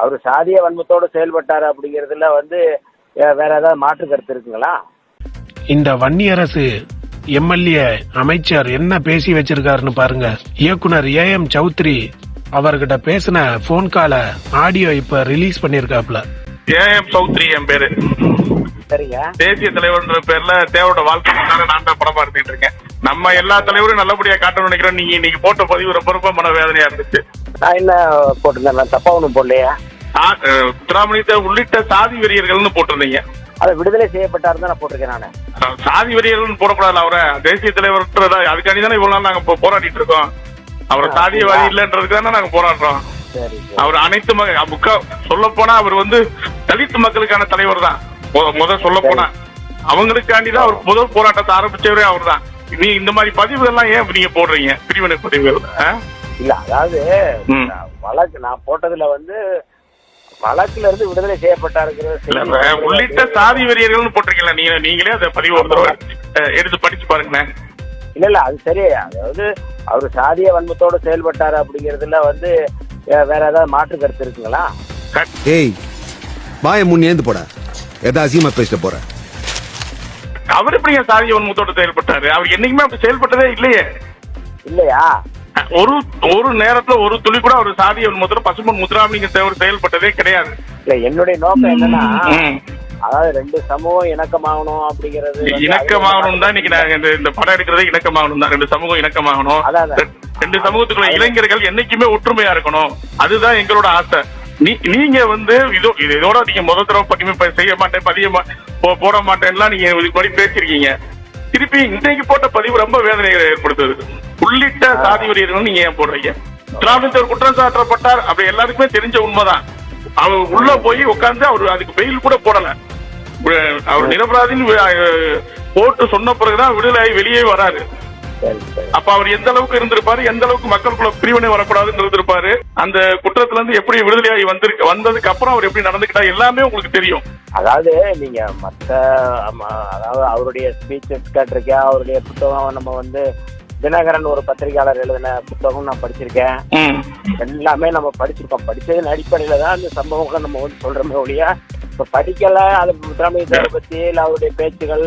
அவர் சாதிய வன்மத்தோடு செயல்பட்டார் அப்படிங்கிறதுல வந்து வேற ஏதாவது மாற்று கருத்து இருக்குங்களா? இந்த வன்னியரசு எம்எல்ஏ அமைச்சர் என்ன பேசி வச்சிருக்காருன்னு பாருங்க. இயக்குனர் AM சௌத்ரி அவர்கிட்ட பேசின போன் கால ஆடியோ இப்ப ரிலீஸ் பண்ணிருக்காப்ல. AM சௌத்ரி என் பேரு. சரிங்க. தேசிய தலைவர்ன்ற பேர்ல தேவரோட வாழ்க்கைக்காக நான் தான் படமா எடுத்துட்டு இருக்கேன். நம்ம எல்லா தலைவரும் நல்லபடியா காட்டணும்னு நினைக்கிறோம். நீங்க இன்னைக்கு போட்ட பதிவு ரொம்ப மனவேதனையா இருந்துச்சு. நான் என்ன போட்டிருந்தேன்? நான் தப்பா ஒண்ணும் போடலையா? முத்துராமலிங்கத்தை உள்ளிட்ட சாதி வெறியர்கள்னு போட்டிருந்தீங்க. அதை விடுதலை செய்யப்பட்டாரு தான் நான் போட்டிருக்கேன். நானு சாதி வெறியர்கள்னு போடக்கூடாது. அவரை தேசிய தலைவர் அதுக்காண்டி தானே இவ்வளவு நாள் நாங்க போராடிட்டு இருக்கோம். அவரை சாதியவாதி இல்லன்றதுக்கு தானே நாங்க போராடுறோம். அவர் அனைத்து சொல்ல போனா அவர் வந்து தலித் மக்களுக்கான தலைவர் தான். முதல் சொல்ல போனா அவங்களுக்காண்டிதான் அவர் முதல் போராட்டத்தை ஆரம்பிச்சவரே அவர் தான். நீ இந்த மாதிரி பதிவுகள்லாம் ஏன் நீங்க போடுறீங்க? பிரிவினை பதிவுகள் இல்ல, அதாவது வழக்கு நான் போட்டதுல வந்து வழக்குல இருந்து விடுதலை செய்யப்பட்டாருங்கிற உள்ளிட்ட சாதி வெறியர்கள் போட்டிருக்கீங்களா? நீங்களே அந்த பதிவு ஒரு தடவை எடுத்து படிச்சு பாருங்க. இல்ல அது சரி. அதாவது அவரு சாதிய வன்மத்தோட செயல்பட்டாரு அப்படிங்கறதுல வந்து வேற ஏதாவது மாற்று கருத்து இருக்குங்களா? ஏய் வாய முன்னேந்து போட, ஏதாவது அசிங்கமா பேசிட்டு போற. அவர் எப்படி சாதிய வன்மத்தோட செயல்பட்டாரு? அவர் என்னைக்குமே அப்படி செயல்பட்டதே இல்லையே. இல்லையா? ஒரு நேரத்துல ஒரு துளி கூட அவர் சாதிய வன்மத்தோட பசும்பொன் முத்துராமலிங்க தேவர் செயல்பட்டதே கிடையாது. இல்ல, என்னுடைய நோக்கம் என்னன்னா, அதாவது ரெண்டு சமூகம் இணக்கமாகணும் அப்படிங்கிறது. இணக்கமாகணும் தான் இன்னைக்கு நாங்க இந்த படம் எடுக்கிறதே இணக்கமாகணும் தான். ரெண்டு சமூகம் இணக்கமாகணும். ரெண்டு சமூகத்துக்குள்ள இளைஞர்கள் என்னைக்குமே ஒற்றுமையா இருக்கணும். அதுதான் எங்களோட ஆசை. நீங்க வந்து இதோட நீங்க முதல் தடவை பட்டிமை செய்ய மாட்டேன், போட மாட்டேன்லாம் நீங்க இதுபடி பேசிருக்கீங்க. திருப்பி இன்றைக்கு போட்ட பதிவு ரொம்ப வேதனைகளை ஏற்படுத்துது. உள்ளிட்ட சாதி வெறியர்கள் நீங்க ஏன் போடுறீங்க? திராவிடர் குற்றம் சாட்டப்பட்டார் அப்படி எல்லாருக்குமே தெரிஞ்ச உண்மைதான். அவர் உள்ள போய் உட்கார்ந்து அவர் அதுக்கு பெயில் கூட போடல. அவர் நிரபராதின்னு போட்டு சொன்ன பிறகுதான் விடுதலை வெளியே வராரு. அப்ப அவர் எந்த அளவுக்கு இருந்திருப்பாரு, எந்த அளவுக்கு மக்களுக்குள்ள பிரிவினை வரக்கூடாதுன்னு இருந்திருப்பாரு. அந்த குற்றத்துல இருந்து எப்படி விடுதலையாகி வந்ததுக்கு அப்புறம் அவர் எப்படி நடந்துக்கிட்டா எல்லாமே உங்களுக்கு தெரியும். அதாவது நீங்க அதாவது அவருடைய ஸ்பீச்சஸ் கேட்டிருக்கேன். அவருடைய புத்தகம் நம்ம வந்து தினகரன் ஒரு பத்திரிகையாளர் எழுதின புத்தகம் நான் படிச்சிருக்கேன். எல்லாமே நம்ம படிச்சிருக்கோம். படிச்சதன் அடிப்படையில தான் அந்த சம்பவங்களை நம்ம வந்து சொல்றோமே ஒழிய இப்ப படிக்கல அது முத்துராமலிங்கத்தை பத்தி இல்ல அவருடைய பேச்சுகள்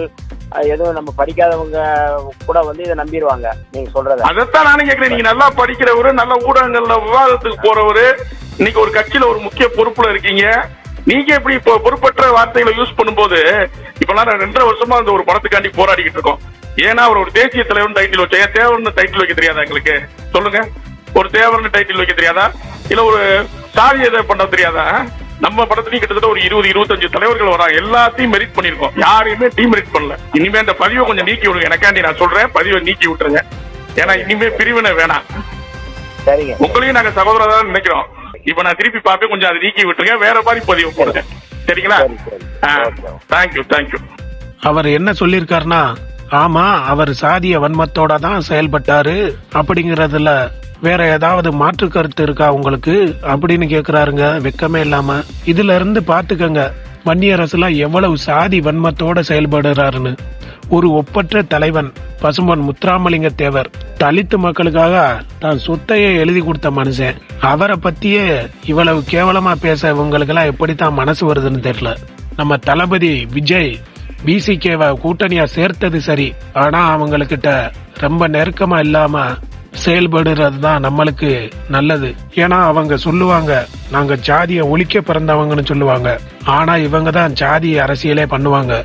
எதுவும் நம்ம படிக்காதவங்க கூட வந்து இதை நம்பிடுவாங்க. நீங்க சொல்றது அதைத்தான் நானும் கேட்கிறேன். நீங்க நல்லா படிக்கிறவரு, நல்ல ஊடகங்கள்ல விவாதத்துக்கு போறவரு, இன்னைக்கு ஒரு கட்சியில ஒரு முக்கிய பொறுப்புல இருக்கீங்க. நீங்க எப்படி பொறுப்பற்ற வார்த்தைகளை யூஸ் பண்ணும்போது இப்பெல்லாம் 2.5 வருஷமா அந்த ஒரு படத்துக்காண்டி போராடிக்கிட்டு இருக்கோம். ஏன்னா அவர் ஒரு தேசிய தலைவர் டைட்டில் வச்ச, தேவர்னு டைட்டில் வைக்க தெரியாதா எங்களுக்கு? சொல்லுங்க. ஒரு தேவர்னு டைட்டில் வைக்க தெரியாதா? இல்ல ஒரு சாதி எதை பண்ண தெரியாதா? நம்ம படத்துலயும் கிட்டத்தட்ட ஒரு 20-25 தலைவர்கள் வராங்க. எல்லாத்தையும் மெரிட் பண்ணிருக்கோம். யாரையுமே டிமெரிட் பண்ணல. இனிமே அந்த பதிவை கொஞ்சம் நீக்கி விடுங்க. எனக்காண்டி நான் சொல்றேன், பதிவை நீக்கி விட்டுருங்க. ஏன்னா இனிமே பிரிவினை வேணாம். உங்களையும் நாங்க சகோதரரா நினைக்கிறோம். இப்ப நான் திருப்பி பார்ப்பேன், கொஞ்சம் அதை நீக்கி விட்டுருங்க. வேற மாதிரி பதிவு போடுங்க. சரிங்களா? தேங்க்யூ. அவர் என்ன சொல்லிருக்காருன்னா, ஆமா அவர் சாதிய வன்மத்தோட தான் செயல்பட்டாரு அப்படிங்கறதுல வேற ஏதாவது மாற்று கருத்து இருக்கா உங்களுக்கு அப்படின்னு கேக்குறாருங்க. வெக்கமே இல்லாம. இதுல இருந்து பாத்துக்கங்க வன்னியரசுலாம் எவ்வளவு சாதி வன்மத்தோட செயல்படுறாருன்னு. ஒரு ஒப்பற்ற தலைவன் பசும்பொன் முத்துராமலிங்க தேவர் தலித்து மக்களுக்காக தான் சொத்தையே எழுதி கொடுத்த மனுஷன். அவரை பத்தியே இவ்வளவு கேவலமா பேச இவங்களுக்கு எல்லாம் எப்படித்தான் மனசு வருதுன்னு தெரியல. நம்ம தளபதி விஜய் பிசிகேவை கூட்டணியா சேர்த்தது சரி, ஆனா அவங்ககிட்ட ரொம்ப நெருக்கமா இல்லாம செயல்படுறது தான் நம்மளுக்கு நல்லது. ஏன்னா அவங்க சொல்லுவாங்க நாங்க ஜாதியை ஒழிக்க பிறந்தவங்கன்னு சொல்லுவாங்க. ஆனா இவங்க தான் ஜாதி அரசியலே பண்ணுவாங்க.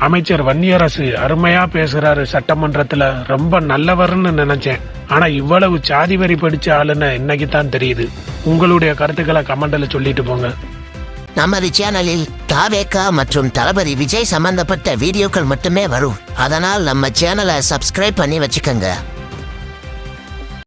அமைச்சர் வன்னியரசு அருமையா பேசுறாரு சட்டமன்றத்துல. ரொம்ப நல்லவர்னு நினைச்சேன். ஆனா இவ்வளவு ஜாதி வரி படிச்ச ஆளுன்னு இன்னைக்கு தான் தெரியுது. உங்களுடைய கருத்துக்களை கமெண்ட்ல சொல்லிட்டு போங்க. நமது சேனலில் தாவேகா மற்றும் தளபதி விஜய் சம்பந்தப்பட்ட வீடியோக்கள் மட்டுமே வரும். அதனால் நம்ம சேனலை சப்ஸ்கிரைப் பண்ணி வச்சுக்கோங்க.